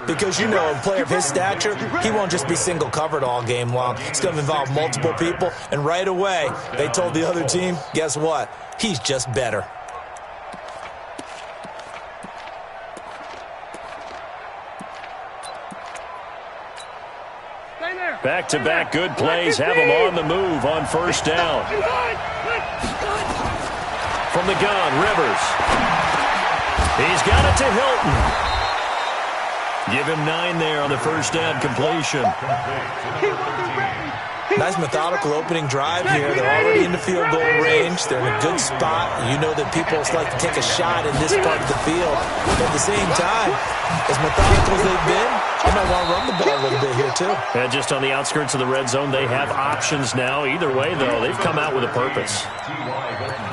Because, you know, a player of his stature, he won't just be single covered all game long. It's going to involve multiple people, and right away, they told the other team, guess what? He's just better. Back-to-back good plays have him on the move on first down. From the gun, Rivers. He's got it to Hilton. Give him 9 there on the first down completion. Nice methodical opening drive here. They're already in the field goal range. They're in a good spot. You know that people like to take a shot in this part of the field. But at the same time, as methodical as they've been, they might want to run the ball a little bit here too. And just on the outskirts of the red zone, they have options now. Either way, though, they've come out with a purpose.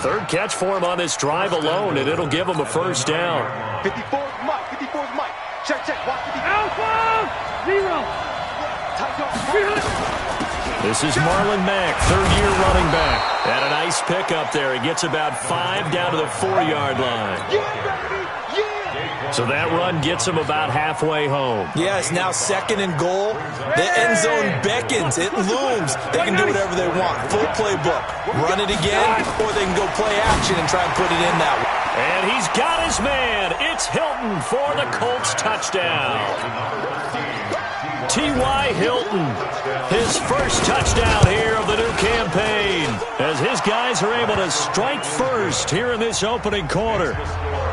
Third catch for him on this drive alone, and it'll give him a first down. 54's Mike. 54's Mike. Check. Watch 54. Alpha! 0. This is Marlon Mack, third-year running back. And a nice pickup there. He gets about 5 down to the 4-yard line. So that run gets him about halfway home. Yeah, it's now 2nd and goal. The end zone beckons. It looms. They can do whatever they want. Full playbook. Run it again, or they can go play action and try and put it in that way. And he's got his man. It's Hilton for the Colts touchdown. T.Y. Hilton, his first touchdown here of the new campaign, as his guys are able to strike first here in this opening quarter.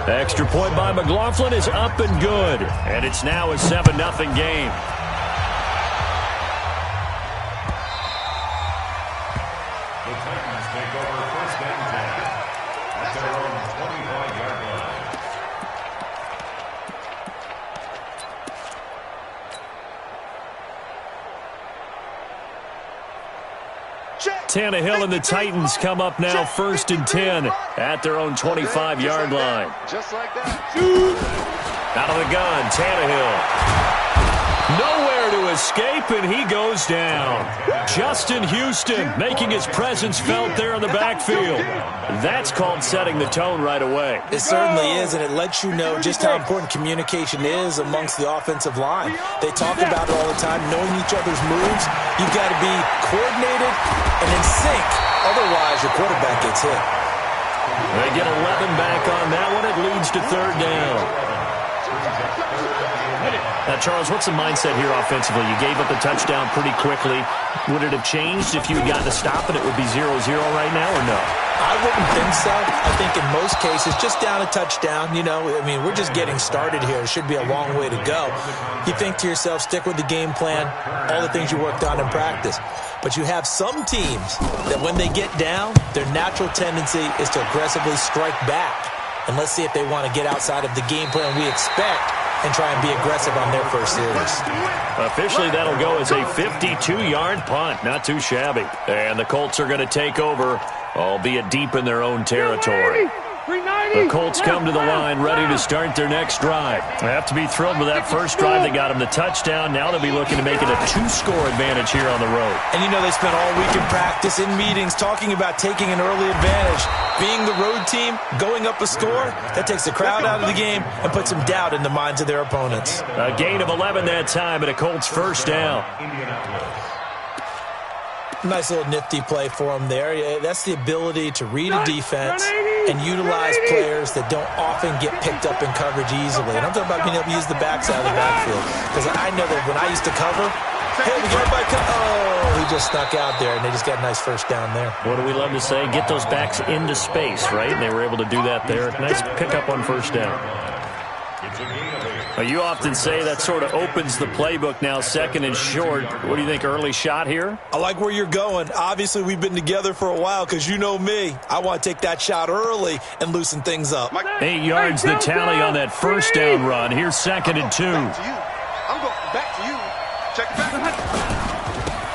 Extra point by McLaughlin is up and good, and it's now a 7-0 game. The Titans take over first and 10 at their own 25-yard line. Tannehill and the Titans come up now 1st and 10 at their own 25-yard line. Just like that. Out of the gun, Tannehill. Nowhere to escape, and he goes down. Justin Houston making his presence felt there in the backfield. That's called setting the tone right away. It certainly is, and it lets you know just how important communication is amongst the offensive line. They talk about it all the time, knowing each other's moves. You've got to be coordinated and in sync. Otherwise, your quarterback gets hit. They get 11 back on that one. It leads to 3rd down. Now, Charles, what's the mindset here offensively? You gave up a touchdown pretty quickly. Would it have changed if you had gotten a stop and it would be 0-0 right now, or no? I wouldn't think so. I think in most cases, just down a touchdown, you know, I mean, we're just getting started here. It should be a long way to go. You think to yourself, stick with the game plan, all the things you worked on in practice. But you have some teams that when they get down, their natural tendency is to aggressively strike back. And let's see if they want to get outside of the game plan we expect and try and be aggressive on their first series. Officially, that'll go as a 52-yard punt. Not too shabby. And the Colts are going to take over, albeit deep in their own territory. The Colts come to the line ready to start their next drive. They have to be thrilled with that first drive. They got them the touchdown. Now they'll be looking to make it a 2-score advantage here on the road. And you know they spent all week in practice, in meetings, talking about taking an early advantage. Being the road team, going up a score, that takes the crowd out of the game and puts some doubt in the minds of their opponents. A gain of 11 that time and a Colts first down. Nice little nifty play for him there. Yeah, that's the ability to read a defense and utilize players that don't often get picked up in coverage easily. And I'm talking about being able to use the backside of the backfield. Because I know that when I used to cover, hey, we got everybody he just snuck out there, and they just got a nice first down there. What do we love to say? Get those backs into space, right? And they were able to do that there. Nice pickup on first down. You often say that sort of opens the playbook now, 2nd and short. What do you think, early shot here? I like where you're going. Obviously, we've been together for a while because you know me. I want to take that shot early and loosen things up. 8 yards the tally on that first down run. Here's 2nd and 2. I'm going back to you. Check it back.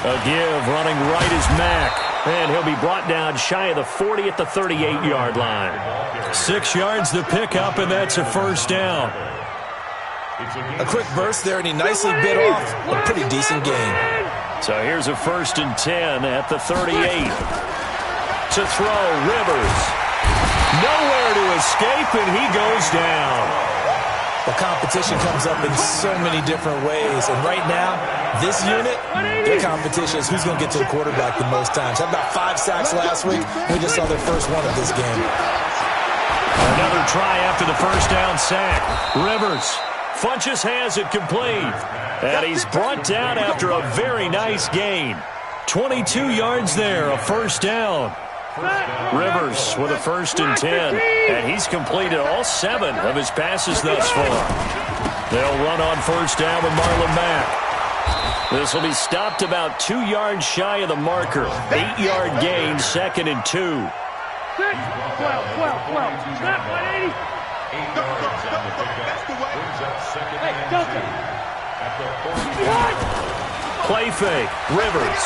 A give running right is Mack. And he'll be brought down shy of the 40 at the 38-yard line. 6 yards the pickup, and that's a first down. A quick burst there, and he nicely bit off a pretty decent gain. So here's a 1st and 10 at the 38. To throw, Rivers. Nowhere to escape, and he goes down. The competition comes up in so many different ways. And right now, this unit, their competition is who's going to get to the quarterback the most times. How about 5 sacks last week? We just saw their first one of this game. Another try after the first down sack. Rivers. Funches has it complete. And he's brought down after a very nice gain. 22 yards there, a first down. Rivers with a 1st and 10. And he's completed all 7 of his passes thus far. They'll run on first down with Marlon Mack. This will be stopped about 2 yards shy of the marker. 8-yard gain, 2nd and 2. 12. Snap, 180. 8 yards on the pickup. Brings up 2nd Hey, and Delta. 2. At the 40. Play fake. Rivers.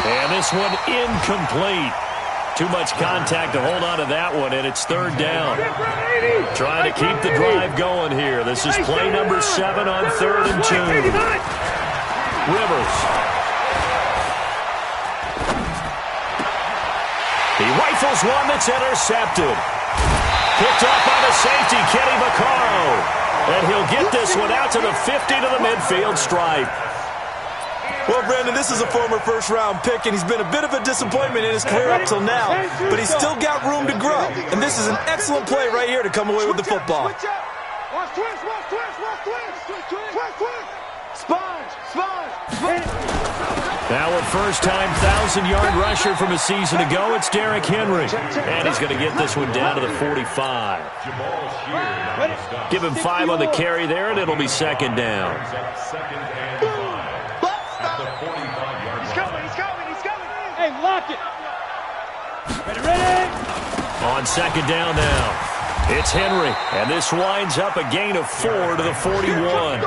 And this one incomplete. Too much contact to hold on to that one, and it's 3rd down. Trying to keep the drive going here. This is play number 7 on 3rd and 2. Rivers. He rifles one that's intercepted. Picked up by the safety, Kenny Vaccaro. And he'll get this one out to the 50 to the midfield stripe. Well, Brandon, this is a former first-round pick, and he's been a bit of a disappointment in his career up till now, but he's still got room to grow. And this is an excellent play right here to come away with the football. Now a first-time 1,000-yard rusher from a season ago, it's Derrick Henry. And he's going to get this one down to the 45. Give him 5 on the carry there, and it'll be 2nd down. Hey, lock it. Ready. On 2nd down now, it's Henry, and this winds up a gain of 4 to the 41.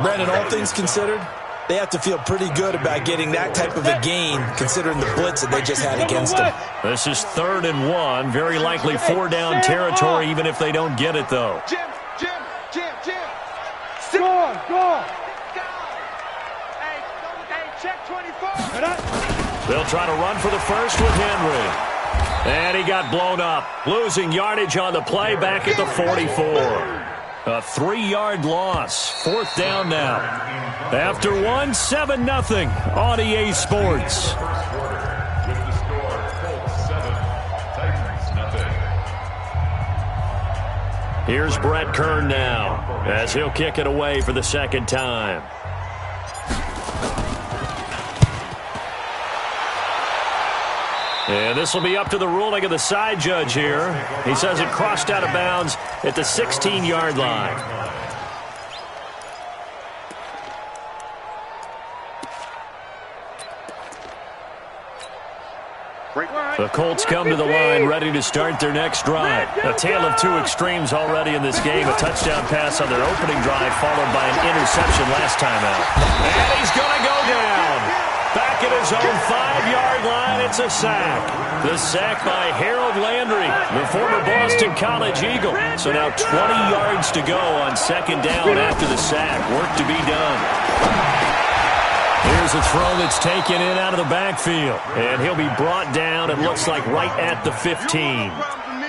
Brandon, all things considered, they have to feel pretty good about getting that type of a gain, considering the blitz that they just had against them. This is 3rd and 1, very likely 4-down territory, even if they don't get it, though. Jim. Go. Hey, check 24. They'll try to run for the first with Henry. And he got blown up, losing yardage on the play back at the 44. A 3-yard loss. 4th down now. After 1, 7-0 on EA Sports. With the score, Colts 7, Titans 0. Here's Brett Kern now, as he'll kick it away for the 2nd time. And this will be up to the ruling of the side judge here. He says it crossed out of bounds at the 16-yard line. The Colts come to the line ready to start their next drive. A tale of 2 extremes already in this game. A touchdown pass on their opening drive followed by an interception last time out. And he's going to go down. Back at his own 5-yard line, it's a sack. The sack by Harold Landry, the former Boston College Eagle. So now 20 yards to go on 2nd down after the sack. Work to be done. Here's a throw that's taken in out of the backfield. And he'll be brought down, it looks like, right at the 15.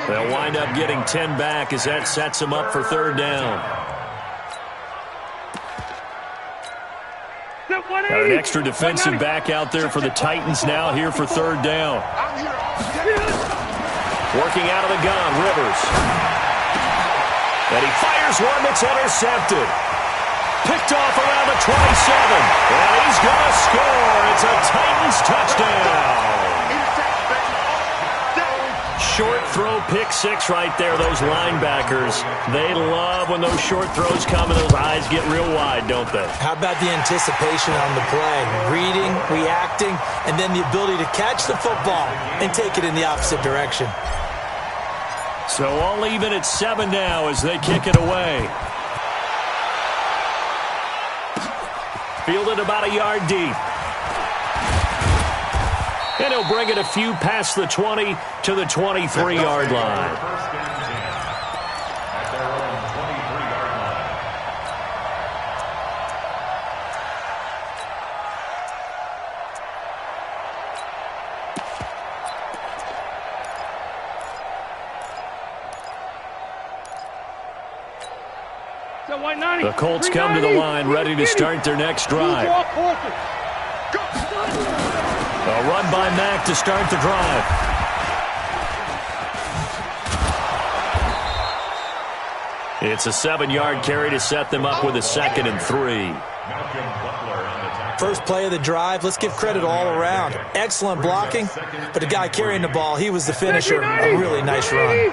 They'll wind up getting 10 back as that sets him up for 3rd down. Got an extra defensive back out there for the Titans now here for 3rd down. Working out of the gun, Rivers. And he fires one that's intercepted. Picked off around the 27. And he's going to score. It's a Titans touchdown. Short throw, pick 6 right there. Those linebackers, they love when those short throws come and those eyes get real wide, don't they? How about the anticipation on the play? Reading, reacting, and then the ability to catch the football and take it in the opposite direction. So all even at 7 now as they kick it away. Fielded about a yard deep. And he'll bring it a few past the 20 to the 23-yard line. The Colts come to the line ready to start their next drive. A run by Mack to start the drive. It's a 7-yard carry to set them up with a 2nd and 3. First play of the drive, let's give credit all around. Excellent blocking, but the guy carrying the ball, he was the finisher. A really nice run.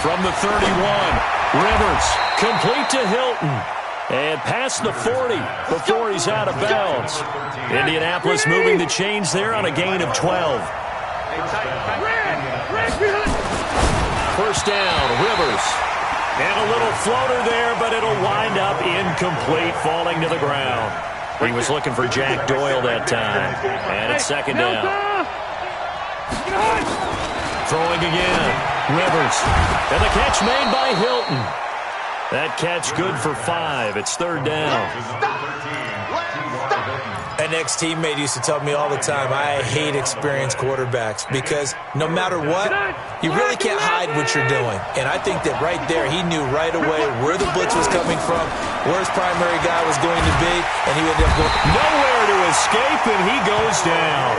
From the 31, Rivers, complete to Hilton. And past the 40 before he's out of bounds. Indianapolis moving the chains there on a gain of 12. First down, Rivers. And a little floater there, but it'll wind up incomplete, falling to the ground. He was looking for Jack Doyle that time. And it's 2nd down. Throwing again, Rivers. And the catch made by Hilton. That catch good for 5. It's 3rd down. An ex-teammate used to tell me all the time, I hate experienced quarterbacks because no matter what, you really can't hide what you're doing. And I think that right there, he knew right away where the blitz was coming from, where his primary guy was going to be, and he ended up going nowhere to escape, and he goes down.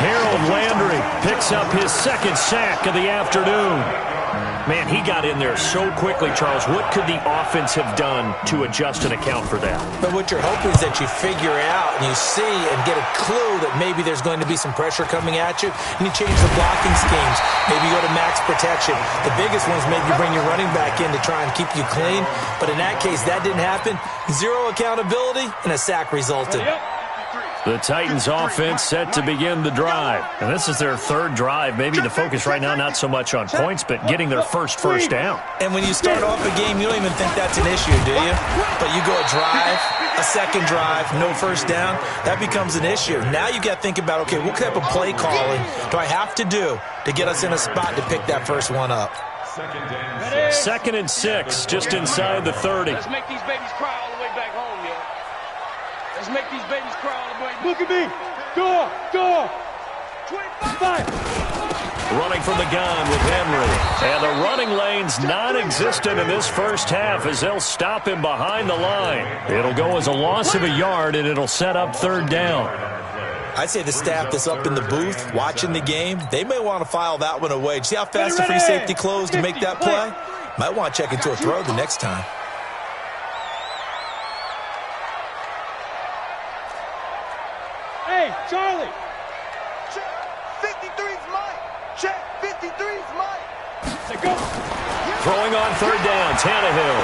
Harold Landry picks up his 2nd sack of the afternoon. Man, he got in there so quickly, Charles. What could the offense have done to adjust and account for that? But what you're hoping is that you figure out and you see and get a clue that maybe there's going to be some pressure coming at you, and you change the blocking schemes. Maybe you go to max protection. The biggest one is maybe you bring your running back in to try and keep you clean. But in that case, that didn't happen. 0 accountability, and a sack resulted. The Titans offense set to begin the drive. And this is their 3rd drive. Maybe the focus right now not so much on points, but getting their first down. And when you start off a game, you don't even think that's an issue, do you? But you go a drive, a 2nd drive, no first down, that becomes an issue. Now you got to think about, okay, what type of play calling do I have to do to get us in a spot to pick that first one up? 2nd and 6, just inside the 30. Let's make these babies cry all the way back home, yo. Let's make these babies cry all the way. Look at me. Go. 25. Running from the gun with Henry. And the running lane's non-existent in this first half as they'll stop him behind the line. It'll go as a loss of a yard, and it'll set up 3rd down. I'd say the staff that's up in the booth watching the game, they may want to file that one away. See how fast the free safety closed to make that play? Might want to check into a throw the next time. Hey, Charlie. Check. 53's Mike. Check. 53's Mike. Say go. Throwing on 3rd down, Tannehill.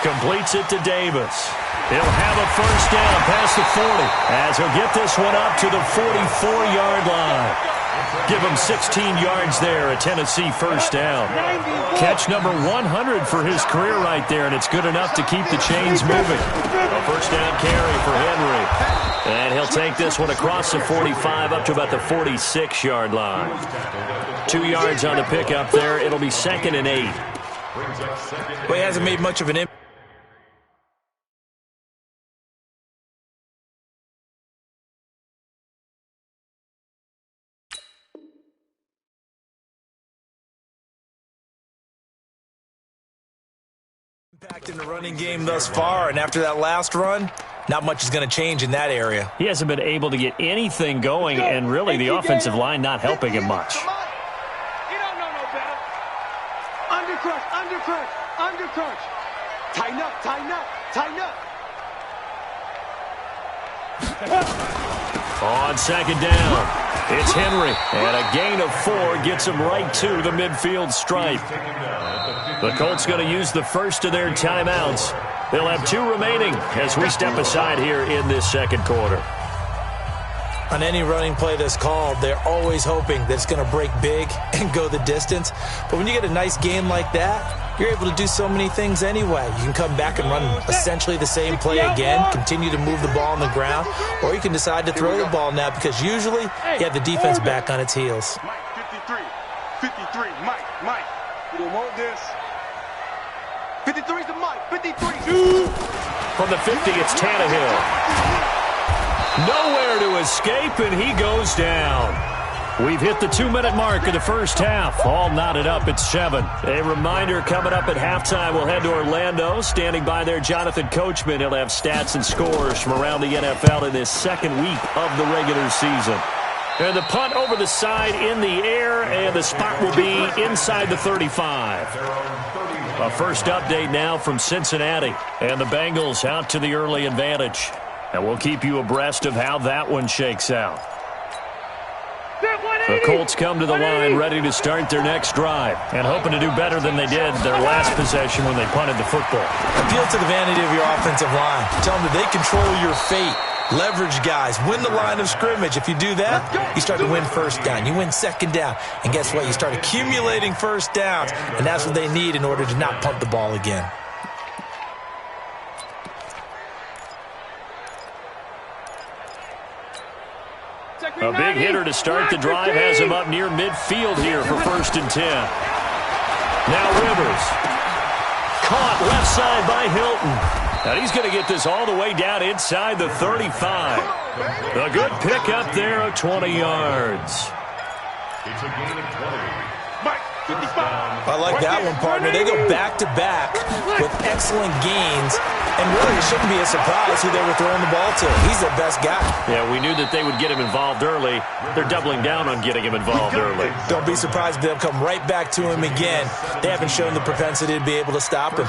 Completes it to Davis. He'll have a first down past the 40 as he'll get this one up to the 44-yard line. Give him 16 yards there, a Tennessee first down. Catch number 100 for his career right there, and it's good enough to keep the chains moving. A first down carry for Henry. And he'll take this one across the 45 up to about the 46-yard line. 2 yards on the pickup there. It'll be 2nd and 8. Well, he hasn't made much of an impact. In the running game thus far, and after that last run, not much is going to change in that area. He hasn't been able to get anything going, and really the offensive line not helping him much. You don't know no better. Undercrunch. Tighten up. On 2nd down, it's Henry, and a gain of 4 gets him right to the midfield stripe. The Colts going to use the first of their timeouts. They'll have 2 remaining as we step aside here in this 2nd quarter. On any running play that's called, they're always hoping that it's going to break big and go the distance. But when you get a nice game like that, you're able to do so many things anyway. You can come back and run essentially the same play again, continue to move the ball on the ground, or you can decide to throw the ball now because usually you have the defense back on its heels. Mike, 53, Mike. We don't want this. 53's the Mike, 53. From the 50, it's Tannehill. Nowhere to escape, and he goes down. We've hit the 2-minute mark of the first half. All knotted up at 7. A reminder coming up at halftime, we'll head to Orlando. Standing by there, Jonathan Coachman. He'll have stats and scores from around the NFL in this second week of the regular season. And the punt over the side in the air, and the spot will be inside the 35. A first update now from Cincinnati. And the Bengals out to the early advantage. And we'll keep you abreast of how that one shakes out. The Colts come to the line ready to start their next drive and hoping to do better than they did their last possession when they punted the football. Appeal to the vanity of your offensive line. Tell them that they control your fate. Leverage guys. Win the line of scrimmage. If you do that, you start to win first down. You win second down. And guess what? You start accumulating first downs. And that's what they need in order to not punt the ball again. A big hitter to start the drive has him up near midfield here for 1st and 10. Now Rivers. Caught left side by Hilton. And he's going to get this all the way down inside the 35. A good pick up there of 20 yards. It's a gain of 20. I like that one, partner. They go back-to-back with excellent gains. And really, it shouldn't be a surprise who they were throwing the ball to. He's their best guy. Yeah, we knew that they would get him involved early. They're doubling down on getting him involved early. Don't be surprised if they'll come right back to him again. They haven't shown the propensity to be able to stop him.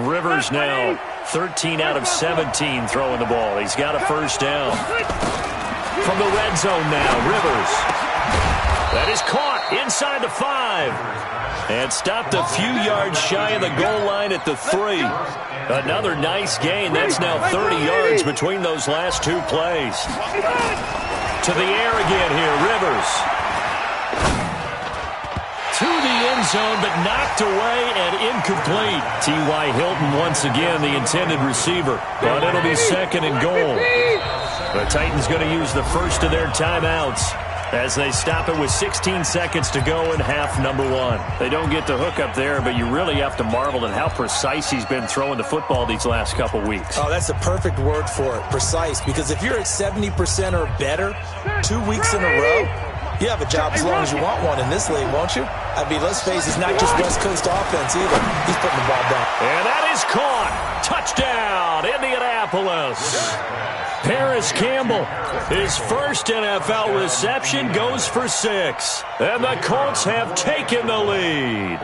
Rivers now 13 out of 17 throwing the ball. He's got a first down. From the red zone now, Rivers. That is caught inside the 5. And stopped a few yards shy of the goal line at the 3. Another nice gain. That's now 30 yards between those last two plays. To the air again here, Rivers. To the end zone, but knocked away and incomplete. T.Y. Hilton once again the intended receiver. But it'll be 2nd and goal. The Titans going to use the first of their timeouts as they stop it with 16 seconds to go in half number 1. They don't get the hook up there, but you really have to marvel at how precise he's been throwing the football these last couple weeks. Oh, that's the perfect word for it, precise. Because if you're at 70% or better 2 weeks in a row, you have a job as long as you want one in this league, won't you? I mean, let's face it, it's not just West Coast offense either. He's putting the ball down. And that is caught. Touchdown, Indianapolis. Paris Campbell, his first NFL reception, goes for 6. And the Colts have taken the lead.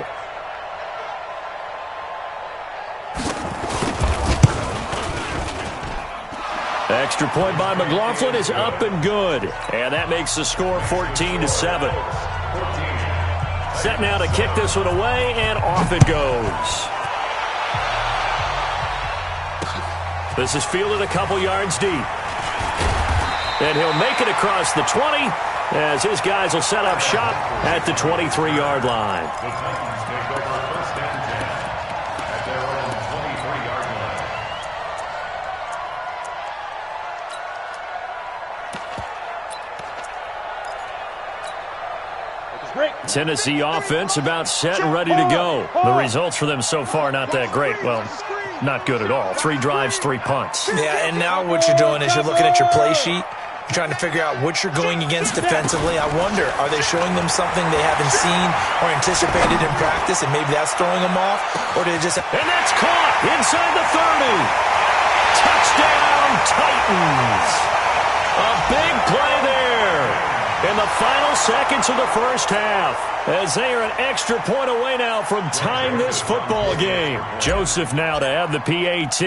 Extra point by McLaughlin is up and good. And that makes the score 14-7. Set now to kick this one away, and off it goes. This is fielded a couple yards deep. And he'll make it across the 20 as his guys will set up shop at the 23-yard line. The Titans take over 1st and 10 at their own 23-yard line. Tennessee offense about set and ready to go. The results for them so far not that great. Well, not good at all. 3 drives, 3 punts. Yeah, and now what you're doing is you're looking at your play sheet. You're trying to figure out what you're going against defensively. I wonder, are they showing them something they haven't seen or anticipated in practice, and maybe that's throwing them off? Or did it just... And that's caught inside the 30. Touchdown, Titans. A big play there in the final seconds of the first half, as they are an extra point away now from tying this football game. Joseph now to have the PAT.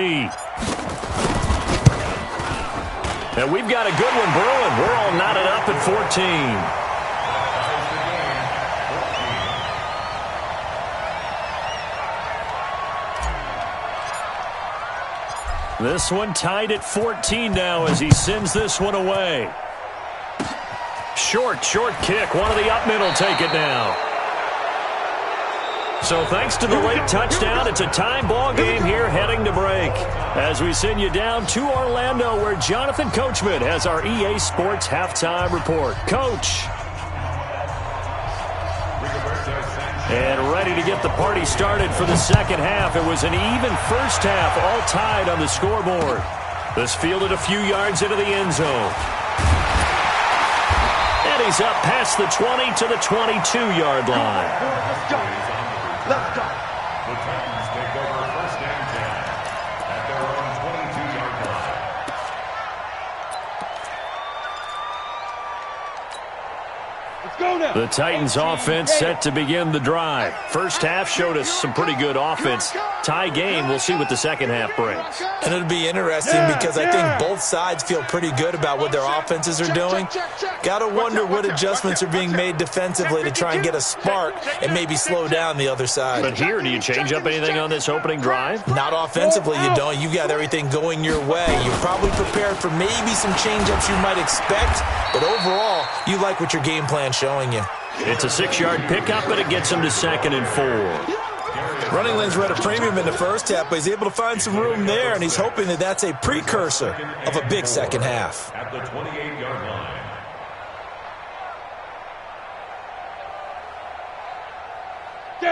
And we've got a good one brewing. We're all knotted up at 14. This one tied at 14 now as he sends this one away. Short kick. One of the up middle take it now. So thanks to the late touchdown, it's a time ball game here heading to break. As we send you down to Orlando, where Jonathan Coachman has our EA Sports halftime report. Coach. And ready to get the party started for the second half. It was an even first half, all tied on the scoreboard. This fielded a few yards into the end zone. And he's up past the 20 to the 22-yard line. Let's go. Let's go. The Titans take over first and 10 at their own 22-yard line. Let's go now. The Titans offense set to begin the drive. First half showed us some pretty good offense. Tie game, we'll see what the second half brings. And it'll be interesting because I think both sides feel pretty good about what their offenses are doing. Got to wonder what adjustments are being made defensively to try and get a spark and maybe slow down the other side. But here, do you change up anything on this opening drive? Not offensively, you don't. You got everything going your way. You're probably prepared for maybe some change-ups you might expect, but overall, you like what your game plan's showing you. It's a 6-yard pickup, and it gets him to 2nd and 4. Running lanes were at a premium in the first half, but he's able to find some room there, and he's hoping that that's a precursor of a big second half. At the 28-yard line.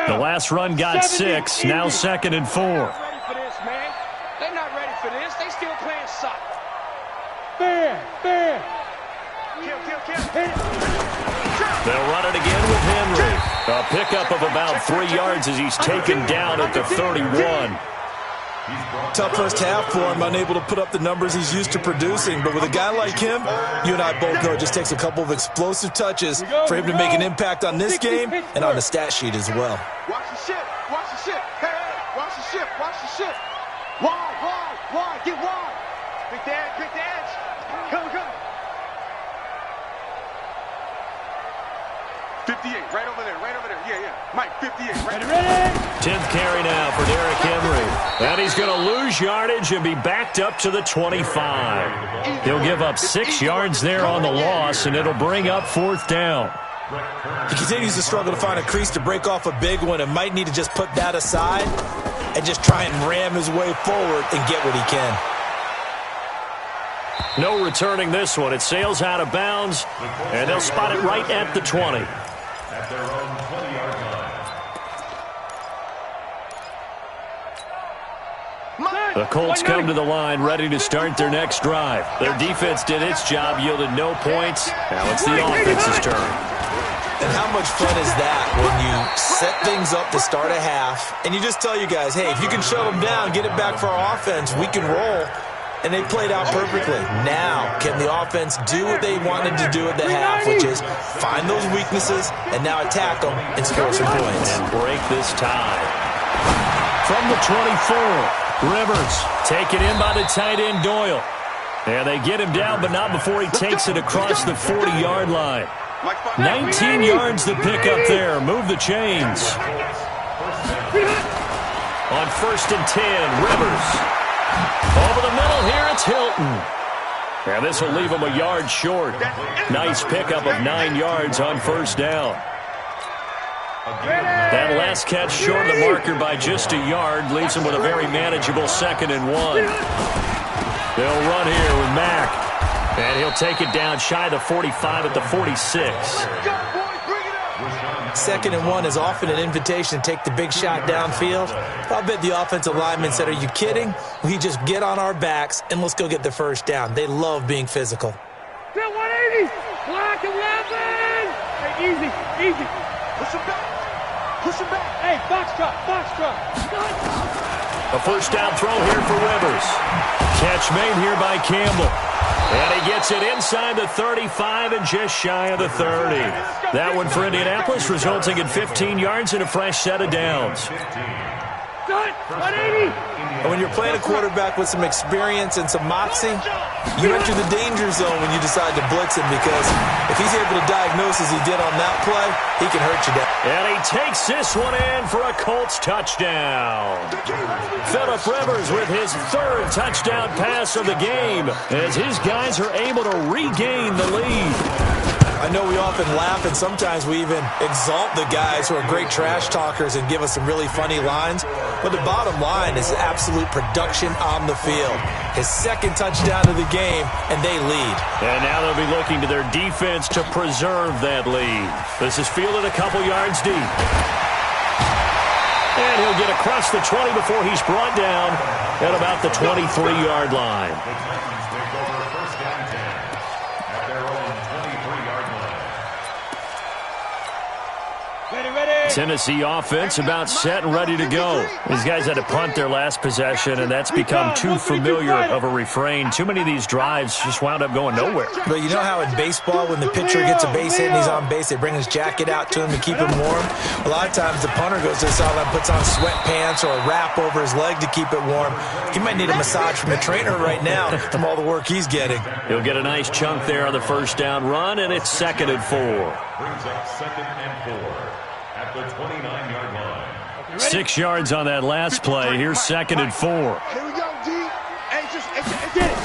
The last run got 6, now 2nd and 4. They're not ready for this, man. They're not ready for this. They still playing soccer. Fair. Kill. They'll run it again with Henry. A pickup of about 3 yards as he's taken down at the 31. Tough first half for him, unable to put up the numbers he's used to producing. But with a guy like him, you and I both know it just takes a couple of explosive touches for him to make an impact on this game and on the stat sheet as well. Watch the ship. Hey, watch the ship. Wide. Get wide. Pick the edge. Come. 58, right over there. Yeah. Mike, 58, right there. 10th carry now for Derrick Henry. And he's going to lose yardage and be backed up to the 25. He'll give up 6 yards there on the loss, and it'll bring up 4th down. He continues to struggle to find a crease to break off a big one and might need to just put that aside and just try and ram his way forward and get what he can. No returning this one. It sails out of bounds, and they'll spot it right at the 20. At their own 20-yard line. The Colts come to the line ready to start their next drive. Their defense did its job, yielded no points. Now it's the offense's turn. And how much fun is that when you set things up to start a half and you just tell you guys, hey, if you can shut them down, get it back for our offense, we can roll. And they played out perfectly. Now, can the offense do what they wanted to do at the half, which is find those weaknesses and now attack them and score some points. And break this tie. From the 24, Rivers taken in by the tight end Doyle. And they get him down, but not before he takes it across the 40-yard line. 19 yards to pick up there. Move the chains. On 1st and 10, Rivers. Over the middle here, it's Hilton. And this will leave him a yard short. Nice pickup of 9 yards on 1st down. That last catch short of the marker by just a yard leaves him with a very manageable 2nd and 1. They'll run here with Mack. And he'll take it down shy of the 45 at the 46. 2nd and 1 is often an invitation to take the big shot downfield. I'll bet the offensive lineman said, are you kidding? We just get on our backs and let's go get the 1st down. They love being physical. 180. Block 11. Hey, easy. Push him back. Hey, box drop. A 1st down throw here for Rivers. Catch made here by Campbell. And he gets it inside the 35 and just shy of the 30. That one for Indianapolis, resulting in 15 yards and a fresh set of downs. 180. And when you're playing a quarterback with some experience and some moxie, you enter the danger zone when you decide to blitz him, because if he's able to diagnose as he did on that play, he can hurt you down. And he takes this one in for a Colts touchdown. Phillip Rivers with his 3rd touchdown pass of the game as his guys are able to regain the lead. I know we often laugh and sometimes we even exalt the guys who are great trash talkers and give us some really funny lines, but the bottom line is absolute production on the field. His 2nd touchdown of the game, and they lead. And now they'll be looking to their defense to preserve that lead. This is fielded a couple yards deep. And he'll get across the 20 before he's brought down at about the 23-yard line. The Titans take over first down 10 at their own 23-yard line. Tennessee offense about set and ready to go. These guys had to punt their last possession, and that's become too familiar of a refrain. Too many of these drives just wound up going nowhere. But you know how in baseball, when the pitcher gets a base hit and he's on base, they bring his jacket out to him to keep him warm? A lot of times the punter goes to the sideline, puts on sweatpants or a wrap over his leg to keep it warm. He might need a massage from the trainer right now from all the work he's getting. He'll get a nice chunk there on the first down run, and it's 2nd and 4. Brings up 2nd and 4 at the 29-yard line. 6 yards on that last play. Here's 2nd and 4. Here we go, D. Hey, just get it.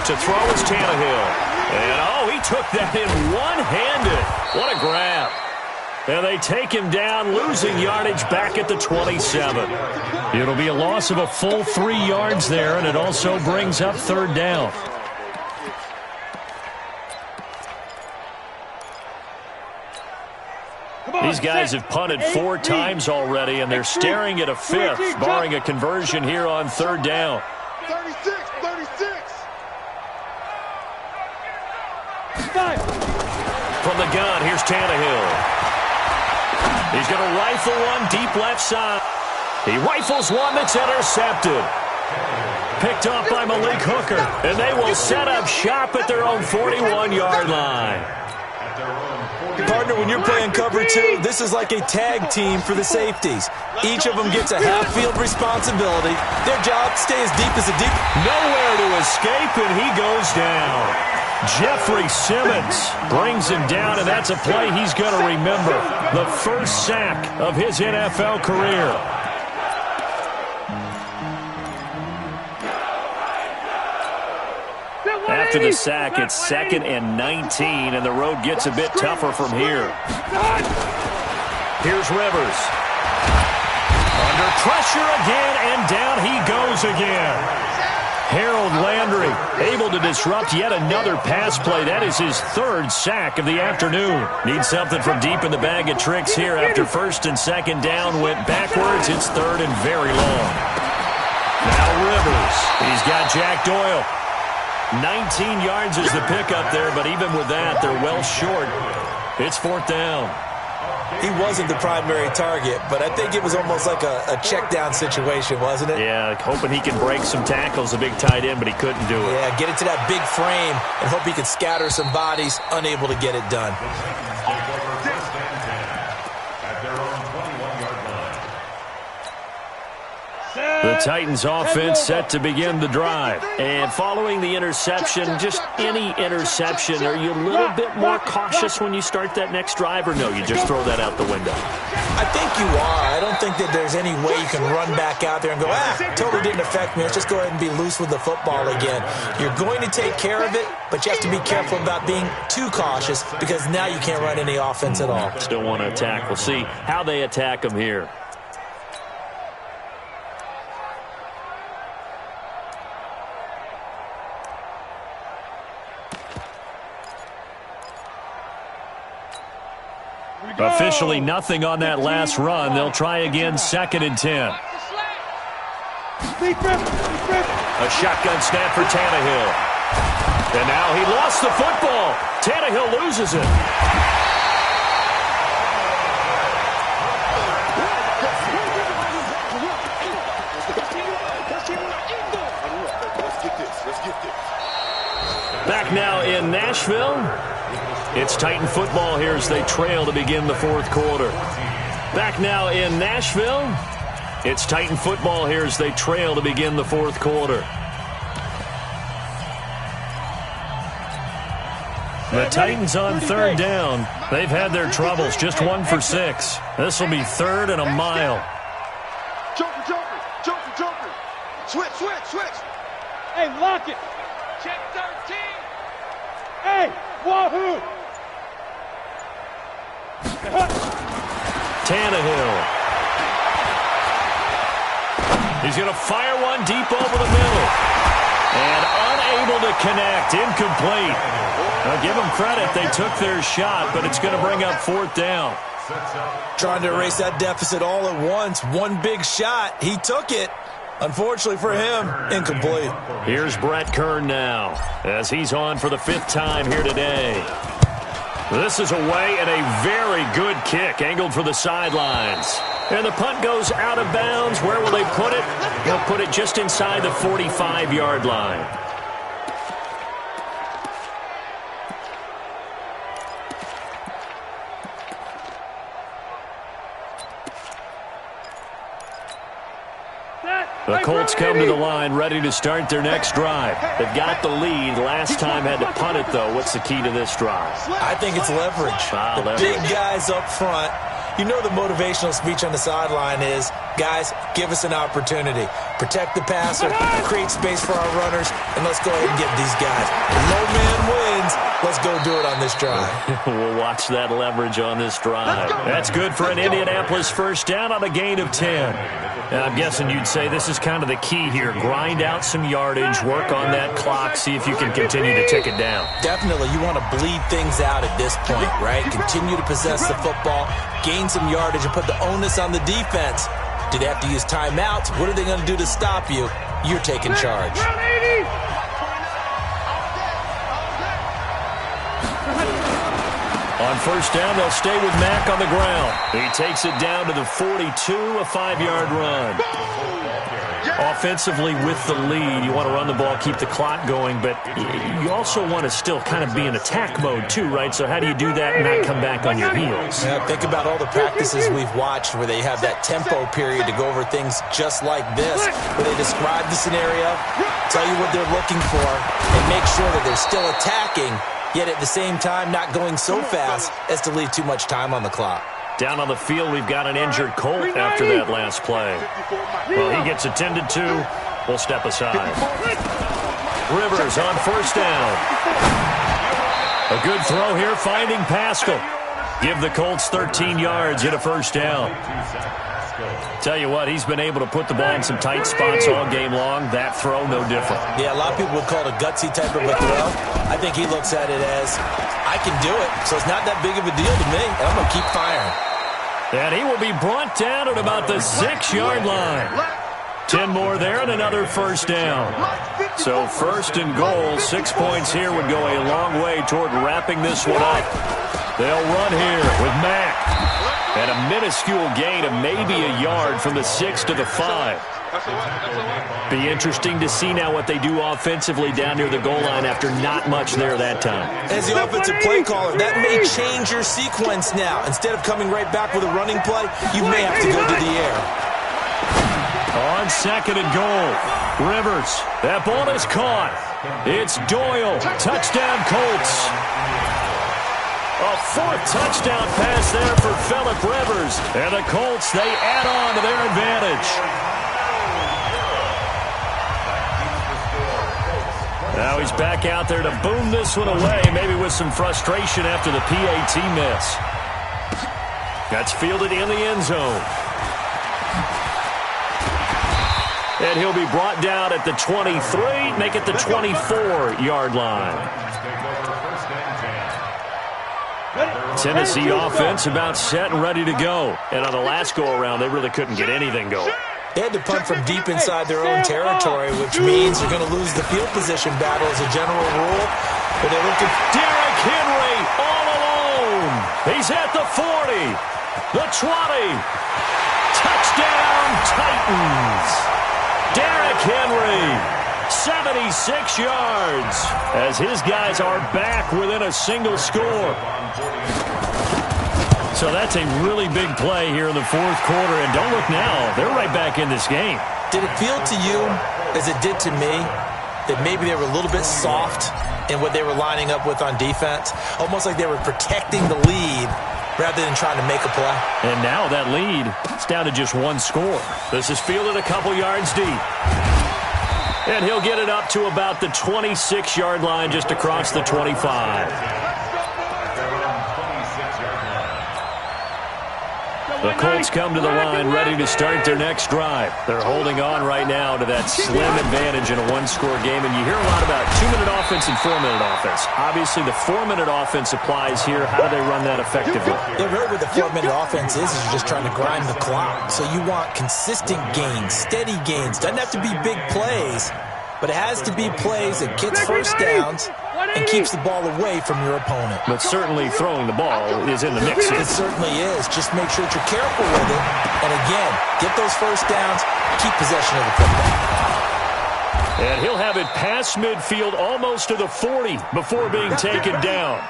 To throw is Tannehill. And, he took that in one-handed. What a grab. And they take him down, losing yardage back at the 27. It'll be a loss of a full 3 yards there, and it also brings up 3rd down. These guys have punted 4 times already, and they're staring at a 5th, barring a conversion here on 3rd down. 36. From the gun, here's Tannehill. He's going to rifle one deep left side. He rifles one that's intercepted. Picked off by Malik Hooker, and they will set up shop at their own 41-yard line. Partner, when you're playing cover 2, this is like a tag team for the safeties. Each of them gets a half-field responsibility. Their job, stay as deep as the deep. Nowhere to escape, and he goes down. Jeffrey Simmons brings him down, and that's a play he's going to remember. The first sack of his NFL career. After the sack, it's 2nd and 19, and the road gets a bit tougher from here. Here's Rivers. Under pressure again, and down he goes again. Harold Landry able to disrupt yet another pass play. That is his 3rd sack of the afternoon. Needs something from deep in the bag of tricks here after 1st and 2nd down went backwards. It's 3rd and very long. Now Rivers. He's got Jack Doyle. 19 yards is the pickup there, but even with that, they're well short. It's 4th down. He wasn't the primary target, but I think it was almost like a check-down situation, wasn't it? Yeah, hoping he can break some tackles, a big tight end, but he couldn't do it. Yeah, get it to that big frame and hope he could scatter some bodies, unable to get it done. The Titans offense set to begin the drive. And following the interception, just any interception, are you a little bit more cautious when you start that next drive, or no, you just throw that out the window? I think you are. I don't think that there's any way you can run back out there and go, totally didn't affect me. Let's just go ahead and be loose with the football again. You're going to take care of it, but you have to be careful about being too cautious because now you can't run any offense at all. Still want to attack. We'll see how they attack them here. Officially nothing on that last run. They'll try again, 2nd and 10. A shotgun snap for Tannehill. And now he lost the football. Tannehill loses it. Back now in Nashville. It's Titan football here as they trail to begin the 4th quarter. Back now in Nashville. It's Titan football here as they trail to begin the 4th quarter. The Titans on 3rd down. They've had their troubles, just 1 for 6. This will be 3rd and a mile. Joker. Switch. Hey, lock it. Check 13. Hey, wahoo. Tannehill. He's going to fire one deep over the middle. And unable to connect. Incomplete. Now give them credit. They took their shot, but it's going to bring up 4th down. Trying to erase that deficit all at once. One big shot. He took it. Unfortunately for him, incomplete. Here's Brett Kern now as he's on for the 5th time here today. This is away and a very good kick angled for the sidelines. And the punt goes out of bounds. Where will they put it? They'll put it just inside the 45-yard line. The Colts come to the line ready to start their next drive. They've got the lead. Last time had to punt it, though. What's the key to this drive? I think it's leverage. Big guys up front. You know the motivational speech on the sideline is, guys, give us an opportunity. Protect the passer, create space for our runners, and let's go ahead and get these guys. Low man wins. Let's go do it on this drive. We'll watch that leverage on this drive. That's good for an Indianapolis first down on a gain of 10. And I'm guessing you'd say this is kind of the key here. Grind out some yardage, work on that clock, see if you can continue to tick it down. Definitely. You want to bleed things out at this point, right? Continue to possess the football, gain some yardage, and put the onus on the defense. Do they have to use timeouts? What are they going to do to stop you? You're taking charge. On first down, they'll stay with Mack on the ground. He takes it down to the 42, a 5-yard run. Offensively with the lead, you want to run the ball, keep the clock going, but you also want to still kind of be in attack mode too, right? So how do you do that and not come back on your heels? Yeah, think about all the practices we've watched where they have that tempo period to go over things just like this, where they describe the scenario, tell you what they're looking for, and make sure that they're still attacking, yet at the same time not going so fast as to leave too much time on the clock. Down on the field, we've got an injured Colt after that last play. Well, he gets attended to. We'll step aside. Rivers on first down. A good throw here, finding Pascal. Give the Colts 13 yards and a first down. Tell you what, he's been able to put the ball in some tight spots all game long. That throw, no different. Yeah, a lot of people would call it a gutsy type of a throw. I think he looks at it as, I can do it, so it's not that big of a deal to me, and I'm going to keep firing. And he will be brought down at about the 6-yard line. 10 more there and another first down. So first and goal, 6 points here would go a long way toward wrapping this one up. They'll run here with Mack. And a minuscule gain of maybe a yard from the 6 to the 5. Be interesting to see now what they do offensively down near the goal line after not much there that time. As the offensive play caller, that may change your sequence now. Instead of coming right back with a running play, you may have to go to the air. On second and goal, Rivers. That ball is caught. It's Doyle. Touchdown, Colts. A 4th touchdown pass there for Phillip Rivers. And the Colts, they add on to their advantage. Now he's back out there to boom this one away, maybe with some frustration after the PAT miss. That's fielded in the end zone. And he'll be brought down at the 23, make it the 24-yard line. Tennessee offense about set and ready to go. And on the last go-around, they really couldn't get anything going. They had to punt from deep inside their own territory, which means they're going to lose the field position battle as a general rule. But they're looking. Derrick Henry all alone. He's at the 40, the 20. Touchdown, Titans. Derrick Henry, 76 yards, as his guys are back within a single score. So that's a really big play here in the 4th quarter. And don't look now, they're right back in this game. Did it feel to you, as it did to me, that maybe they were a little bit soft in what they were lining up with on defense? Almost like they were protecting the lead rather than trying to make a play. And now that lead, it's down to just 1 score. This is fielded a couple yards deep. And he'll get it up to about the 26-yard line, just across the 25. The Colts come to the line ready to start their next drive. They're holding on right now to that slim advantage in a one-score game, and you hear a lot about 2-minute offense and 4-minute offense. Obviously, the 4-minute offense applies here. How do they run that effectively? Yeah, really what the 4-minute offense is you're just trying to grind the clock. So you want consistent gains, steady gains. Doesn't have to be big plays, but it has to be plays that gets first downs and keeps the ball away from your opponent. But certainly throwing the ball is in the mix here. It certainly is. Just make sure that you're careful with it. And again, get those first downs, keep possession of the football. And he'll have it past midfield almost to the 40 before being taken down.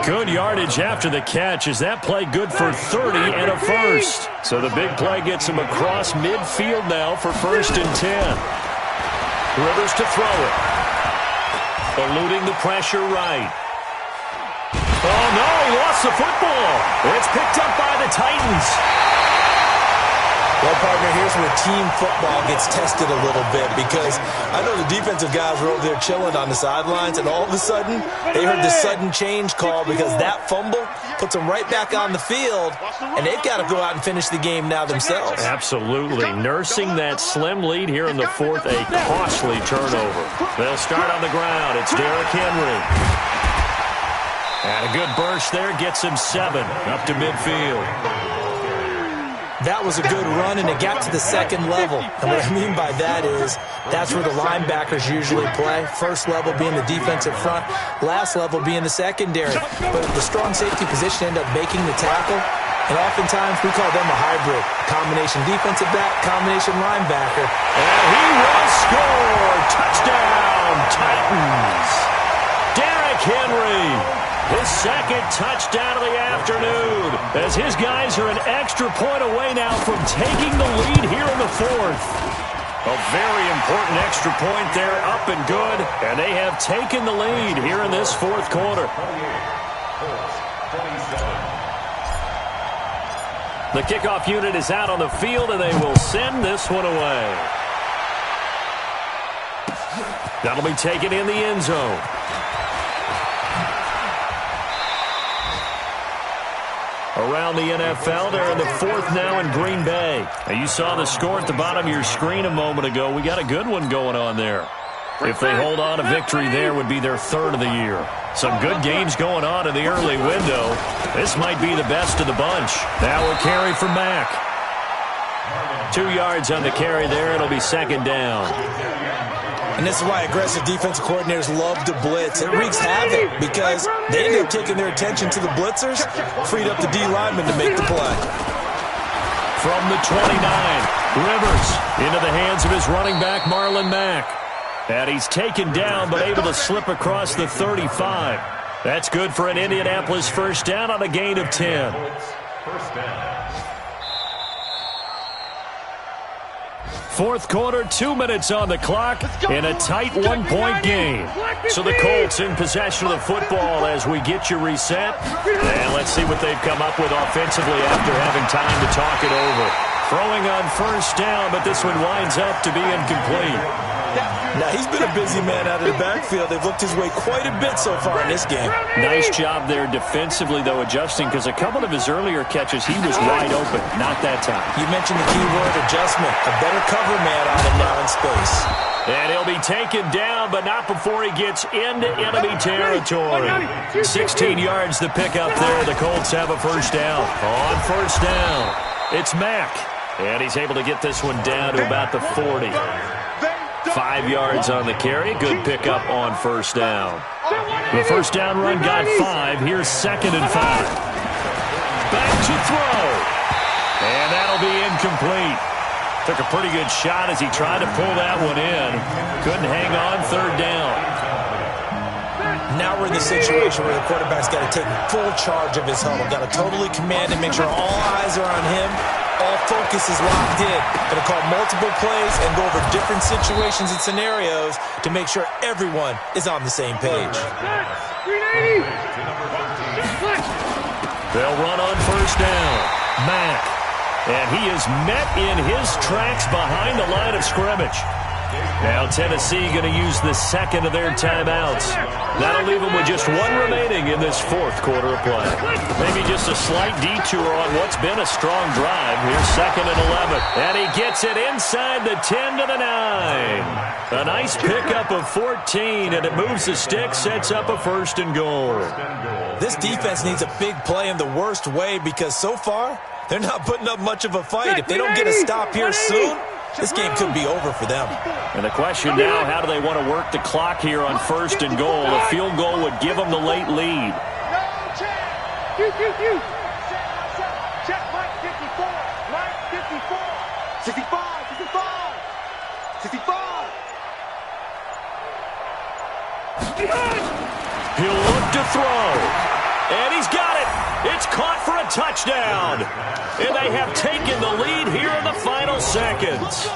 Good yardage after the catch. Is that play good for 30 and a first? So the big play gets him across midfield now for 1st and 10. Rivers to throw it. Eluding the pressure right. Oh, no, he lost the football. It's picked up by the Titans. Well, partner, here's where team football gets tested a little bit because I know the defensive guys were over there chilling on the sidelines, and all of a sudden they heard the sudden change call because that fumble puts them right back on the field, and they've got to go out and finish the game now themselves. Absolutely. Nursing that slim lead here in the 4th, a costly turnover. They'll start on the ground. It's Derrick Henry. And a good burst there gets him 7 up to midfield. That was a good run, and it got to the 2nd level. And what I mean by that is that's where the linebackers usually play. First level being the defensive front, last level being the secondary. But the strong safety position ended up making the tackle, and oftentimes we call them a hybrid. Combination defensive back, combination linebacker. And he will score! Touchdown, Titans! Derrick Henry! His 2nd touchdown of the afternoon as his guys are an extra point away now from taking the lead here in the 4th. A very important extra point there, up and good, and they have taken the lead here in this 4th quarter. The kickoff unit is out on the field, and they will send this one away. That'll be taken in the end zone. Around the NFL, they're in the 4th now in Green Bay. Now, you saw the score at the bottom of your screen a moment ago. We got a good one going on there. If they hold on, a victory there would be their 3rd of the year. Some good games going on in the early window. This might be the best of the bunch. Now a carry for Mack. 2 yards on the carry there. It'll be 2nd down. And this is why aggressive defensive coordinators love to blitz. It wreaks havoc because they end up taking their attention to the blitzers, freed up the D lineman to make the play. From the 29, Rivers into the hands of his running back, Marlon Mack. And he's taken down but able to slip across the 35. That's good for an Indianapolis 1st down on a gain of 10. 1st down. 4th quarter, 2 minutes on the clock in a tight 1-point game. So the Colts in possession of the football as we get you reset. And let's see what they've come up with offensively after having time to talk it over. Throwing on 1st down, but this one winds up to be incomplete. Now, he's been a busy man out of the backfield. They've looked his way quite a bit so far in this game. Nice job there defensively, though, adjusting, because a couple of his earlier catches, he was wide open. Not that time. You mentioned the key word, adjustment. A better cover man on him now in space. And he'll be taken down, but not before he gets into enemy territory. 16 yards to pick up there. The Colts have a 1st down. On 1st down, it's Mack. And he's able to get this one down to about the 40. 5 yards on the carry. Good pickup on 1st down. The 1st down run got 5. Here's 2nd and 5. Back to throw. And that'll be incomplete. Took a pretty good shot as he tried to pull that one in. Couldn't hang on 3rd down. Now we're in the situation where the quarterback's got to take full charge of his huddle. Got to totally command and make sure all eyes are on him. All focus is locked in. Going to call multiple plays and go over different situations and scenarios to make sure everyone is on the same page. They'll run on 1st down. Mack. And he is met in his tracks behind the line of scrimmage. Now Tennessee going to use the second of their timeouts. That'll leave them with just one remaining in this fourth quarter of play. Maybe just a slight detour on what's been a strong drive. Here's 2nd and 11. And he gets it inside the 10 to the 9. A nice pickup of 14, and it moves the stick, sets up a 1st and goal. This defense needs a big play in the worst way because so far, they're not putting up much of a fight. If they don't get a stop here soon, this game could be over for them. And the question now, how do they want to work the clock here on 1st and goal? A field goal would give them the late lead. Check, Mike 54. Mike 54. 65, 65. 65. He'll look to throw. And he's got it. It's caught for a touchdown. And they have taken the lead here in the final seconds.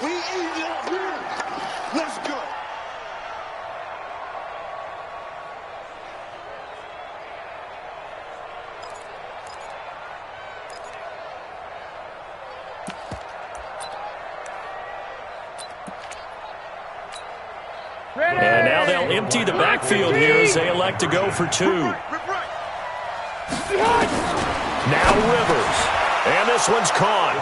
We eat it up here. Let's go. And now they'll empty the backfield here as they elect to go for 2. Now Rivers. And this one's caught.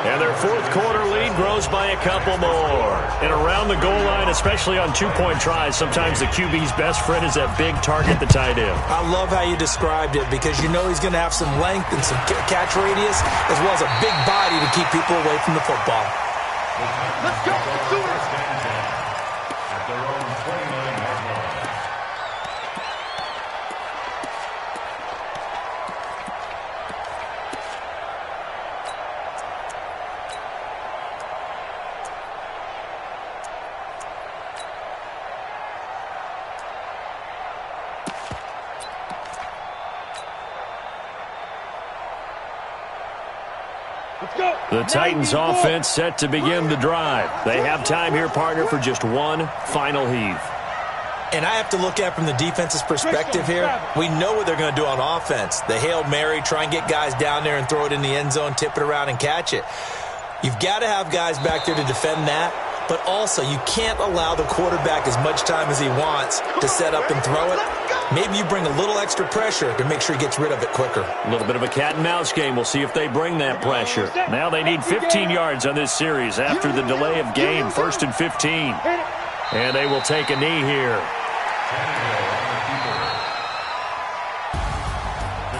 And their fourth quarter lead grows by a couple more. And around the goal line, especially on two-point tries, sometimes the QB's best friend is that big target, the tight end. I love how you described it because you know he's going to have some length and some catch radius as well as a big body to keep people away from the football. Let's go. Let's do it. At their own 29-yard line. The Titans offense set to begin the drive. They have time here, partner, for just one final heave. And I have to look at it from the defense's perspective here. We know what they're going to do on offense. The Hail Mary, try and get guys down there and throw it in the end zone, tip it around and catch it. You've got to have guys back there to defend that. But also, you can't allow the quarterback as much time as he wants to set up and throw it. Maybe you bring a little extra pressure to make sure he gets rid of it quicker. A little bit of a cat and mouse game. We'll see if they bring that pressure. Now they need 15 yards on this series after the delay of game. 1st and 15. And they will take a knee here.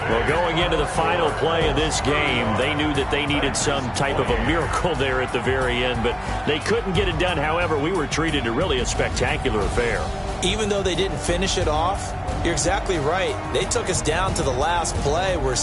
Well, going into the final play of this game, they knew that they needed some type of a miracle there at the very end, but they couldn't get it done. However, we were treated to really a spectacular affair. Even though they didn't finish it off, you're exactly right. They took us down to the last play where